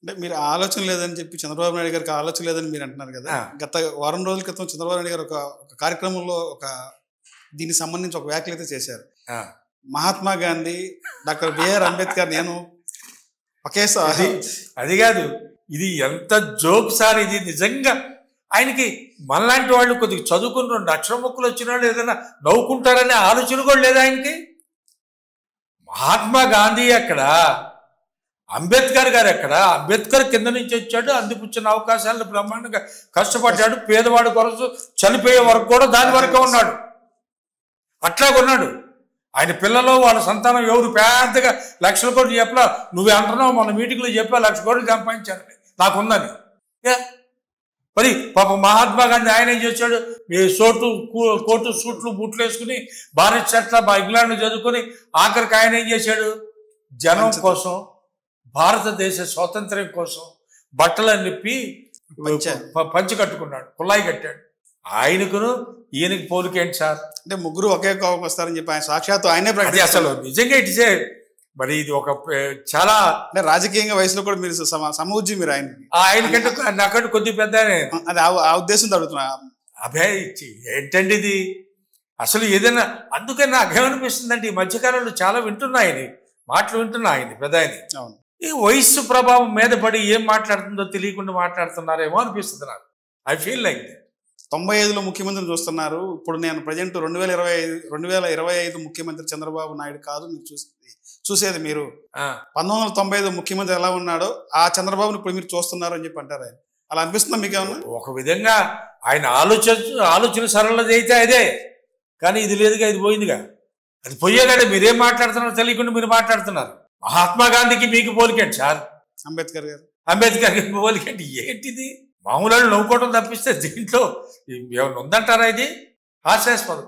అంటే మీరు ఆలోచన లేదని చెప్పి చంద్రబాబు నాయుడు గారికి ఆలోచన లేదని మీరు అంటున్నారు కదా! ఆ! గత వారం రోజుల క్రితం చంద్రబాబు నాయుడు గారు ఒక కార్యక్రమంలో దీనికి సంబంధించి ఒక వ్యాఖ్యలైతే చేశారు. ఆ! మహాత్మా గాంధీ, డాక్టర్ బిఆర్ అంబేద్కర్ నేను ఒకేసారి అది కాదు. ఇది ఎంత జోక్ సార్ ఇది నిజంగా. ఆయనకి మనలాంటి వాళ్ళు కొద్దిగా చదువుకుని 2 అక్షర ముక్కలు వచ్చిన వాళ్ళు ఏదైనా నవ్వుకుంటారనే ఆలోచన కూడా లేదా ఆయనకి? మహాత్మా గాంధీ ఎక్కడ, అంబేద్కర్ గారు ఎక్కడ? అంబేద్కర్ కింద నుంచి వచ్చాడు, అందిపుచ్చిన అవకాశాలను బ్రహ్మాండంగా కష్టపడ్డాడు, పేదవాడు కొరకు చనిపోయే వరకు కూడా దాని వరకే ఉన్నాడు, అట్లాగున్నాడు. ఆయన పిల్లలు వాళ్ళ సంతానం ఎవరు పెద్దగా లక్షల కోట్లు చెప్పలా. నువ్వే అంటున్నావు మన మీటింగ్లో చెప్పా 1,00,000 కోట్లు సంపాదించారని నాకుందని. మరి పాప మహాత్మా గాంధీ ఆయన ఏం చేశాడు? ఈ కోటు సూట్లు బూట్లు వేసుకుని భారత్ చట్ల ఇంగ్లాండ్ చదువుకొని ఆఖరికి ఆయన ఏం చేశాడు? జనం కోసం, భారతదేశ స్వాతంత్ర్యం కోసం బట్టలు నిప్పి పంచి కట్టుకున్నాడు, కుల్లాయి కట్టాడు. ఆయనకును ఈయనకి పోలికేంటి సార్? అంటే ముగ్గురు ఒకే కోవకు వస్తారని చెప్పి ఆయన సాక్షాత్తు ఆయనే అది అసలు నిజంగా ఇట్సే. మరి ఇది ఒక చాలా అంటే రాజకీయంగా వయసులో కూడా మీరు సమూజ్జి మీరు ఆయనకంటే నాకంటే కొద్ది పెద్ద అది ఆ ఉద్దేశంతో అడుగుతున్నా. అభయ ఏంటండి ఇది అసలు ఏదైనా. అందుకని నాకేమనిపిస్తుందంటే ఈ మధ్యకాలంలో చాలా వింటున్నా ఆయన మాటలు, వింటున్నా ఆయన పెద్ద ఆయన ఈ వయస్సు ప్రభావం మీద పడి ఏం మాట్లాడుతుందో తెలియకుండా మాట్లాడుతున్నారేమో అనిపిస్తుంది నాకు. I feel like that. 95లో ముఖ్యమంత్రిని చూస్తున్నారు. ఇప్పుడు నేను ప్రజెంట్ 2025 ముఖ్యమంత్రి చంద్రబాబు నాయుడు కాదు మీరు చూసేది. మీరు 1995 ముఖ్యమంత్రి ఎలా ఉన్నాడో ఆ చంద్రబాబుని ఇప్పుడు మీరు చూస్తున్నారు అని చెప్పి అంటారు. ఆయన అలా అనిపిస్తుందా మీకు ఏమన్నా? ఒక విధంగా ఆయన ఆలోచన సరళది అయితే అదే, కానీ ఇది లేదుగా, ఇది పోయిందిగా. అది పోయేగానే మీరేం మాట్లాడుతున్నారో తెలియకుండా మీరు మాట్లాడుతున్నారు. మహాత్మా గాంధీకి మీకు పోలికేంటి సార్? అంబేద్కర్ గారికి పోలికేంటి? ఏంటిది? మామూలు నవ్వుకోవడం తప్పిస్తే దీంట్లో ఏమైనా ఉందంటారా? ఇది హాస్యాస్పదం.